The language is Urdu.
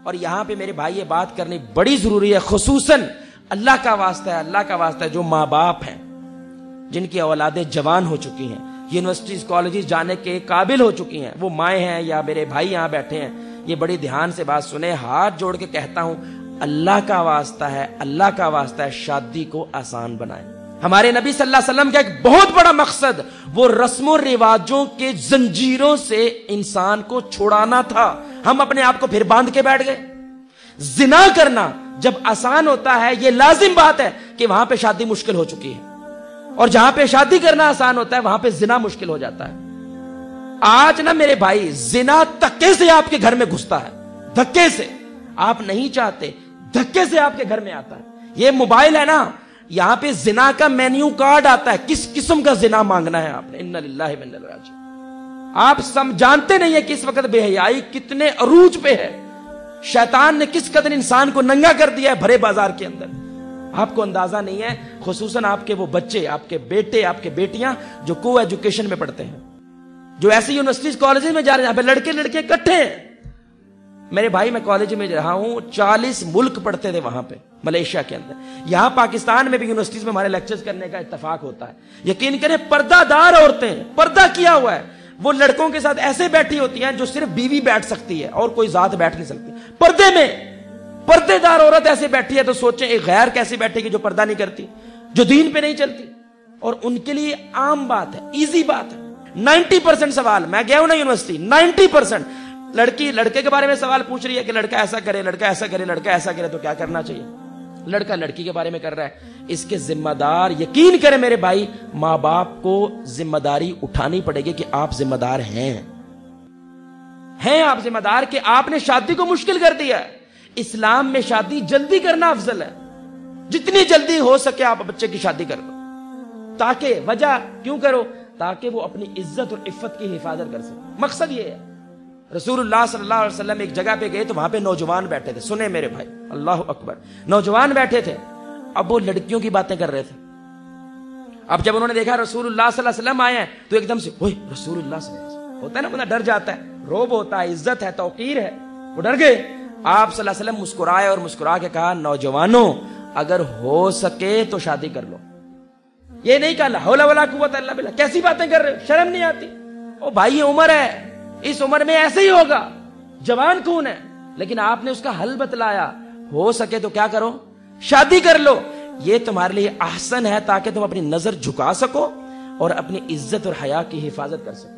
اور یہاں پہ میرے بھائی یہ بات کرنی بڑی ضروری ہے، خصوصاً اللہ کا واسطہ ہے، اللہ کا واسطہ ہے، جو ماں باپ ہیں جن کی اولادیں جوان ہو چکی ہیں، یونیورسٹیز کالجز جانے کے قابل ہو چکی ہیں، وہ مائیں ہیں یا میرے بھائی یہاں بیٹھے ہیں، یہ بڑی دھیان سے بات سنیں، ہاتھ جوڑ کے کہتا ہوں، اللہ کا واسطہ ہے، اللہ کا واسطہ ہے، شادی کو آسان بنائیں۔ ہمارے نبی صلی اللہ علیہ وسلم کا ایک بہت بڑا مقصد وہ رسم و رواجوں کے زنجیروں سے انسان کو چھڑانا تھا۔ ہم اپنے آپ کو پھر باندھ کے بیٹھ گئے۔ زنا کرنا جب آسان ہوتا ہے، یہ لازم بات ہے کہ وہاں پہ شادی مشکل ہو چکی ہے، اور جہاں پہ شادی کرنا آسان ہوتا ہے وہاں پہ زنا مشکل ہو جاتا ہے۔ آج نا میرے بھائی زنا دھکے سے آپ کے گھر میں گھستا ہے، دھکے سے، آپ نہیں چاہتے، دھکے سے آپ کے گھر میں آتا ہے۔ یہ موبائل ہے نا، یہاں پہ زنا کا مینیو کارڈ آتا ہے، کس قسم کا زنا مانگنا ہے آپ نے۔ انا للہ و انا الیہ راجعون۔ آپ جانتے نہیں ہے کہ اس وقت بے حیائی کتنے عروج پہ ہے، شیطان نے کس قدر انسان کو ننگا کر دیا ہے بھرے بازار کے اندر، آپ کو اندازہ نہیں ہے۔ خصوصاً آپ کے وہ بچے، آپ کے بیٹے، آپ کے بیٹیاں جو کو ایجوکیشن میں پڑھتے ہیں، جو ایسی یونیورسٹیز کالجز میں جا رہے ہیں جہاں پہ لڑکے لڑکے اکٹھے ہیں۔ میرے بھائی میں کالج میں رہا ہوں، 40 ملک پڑھتے تھے وہاں پہ ملیشیا کے اندر، یہاں پاکستان میں بھی یونیورسٹیز میں ہمارے لیکچرز کرنے کا اتفاق ہوتا ہے۔ یقین کریں پردہ دار عورتیں، پردہ کیا ہوا ہے، وہ لڑکوں کے ساتھ ایسے بیٹھی ہوتی ہیں جو صرف بیوی بیٹھ سکتی ہے اور کوئی ذات بیٹھ نہیں سکتی، پردے میں۔ پردے دار عورت ایسے بیٹھی ہے تو سوچیں ایک غیر کیسے بیٹھے گی جو پردہ نہیں کرتی، جو دین پہ نہیں چلتی، اور ان کے لیے عام بات ہے، ایزی بات ہے۔ 90% سوال، میں گیا ہوں نا یونیورسٹی، 90% لڑکی لڑکے کے بارے میں سوال پوچھ رہی ہے کہ لڑکا ایسا کرے، لڑکا ایسا کرے، لڑکا ایسا کرے تو کیا کرنا چاہیے۔ لڑکا لڑکی کے بارے میں کر رہا ہے، اس کے ذمہ دار، یقین کریں میرے بھائی، ماں باپ کو ذمہ داری اٹھانی پڑے گی کہ آپ ذمہ دار ہیں آپ ذمہ دار، کہ آپ نے شادی کو مشکل کر دیا ہے۔ اسلام میں شادی جلدی کرنا افضل ہے، جتنی جلدی ہو سکے آپ بچے کی شادی کر دو، تاکہ وجہ کیوں کرو، تاکہ وہ اپنی عزت اور عفت کی حفاظت کر سکے، مقصد یہ ہے۔ رسول اللہ صلی اللہ علیہ وسلم ایک جگہ پہ گئے تو وہاں پہ نوجوان بیٹھے تھے، سنیں میرے بھائی، اللہ اکبر، نوجوان بیٹھے تھے، اب وہ لڑکیوں کی باتیں کر رہے تھے۔ اب جب انہوں نے دیکھا رسول اللہ صلی اللہ علیہ وسلم آئے ہیں تو ایک دم سے اوئے رسول اللہ صلی اللہ علیہ وسلم، ہوتا ہے نا بندہ ڈر جاتا ہے، روب ہوتا ہے، عزت ہے، توقیر ہے، وہ ڈر گئے۔ آپ صلی اللہ علیہ وسلم مسکرائے اور مسکرا کے کہا، نوجوانوں اگر ہو سکے تو شادی کر لو۔ یہ نہیں کہا لا حول ولا قوت الا باللہ، کیسی باتیں کر رہے ہو، شرم نہیں آتی؟ او بھائی یہ عمر ہے، اس عمر میں ایسے ہی ہوگا، جوان کون ہے، لیکن آپ نے اس کا حل بتلایا، ہو سکے تو کیا کرو، شادی کر لو، یہ تمہارے لیے احسن ہے تاکہ تم اپنی نظر جھکا سکو اور اپنی عزت اور حیا کی حفاظت کر سکو۔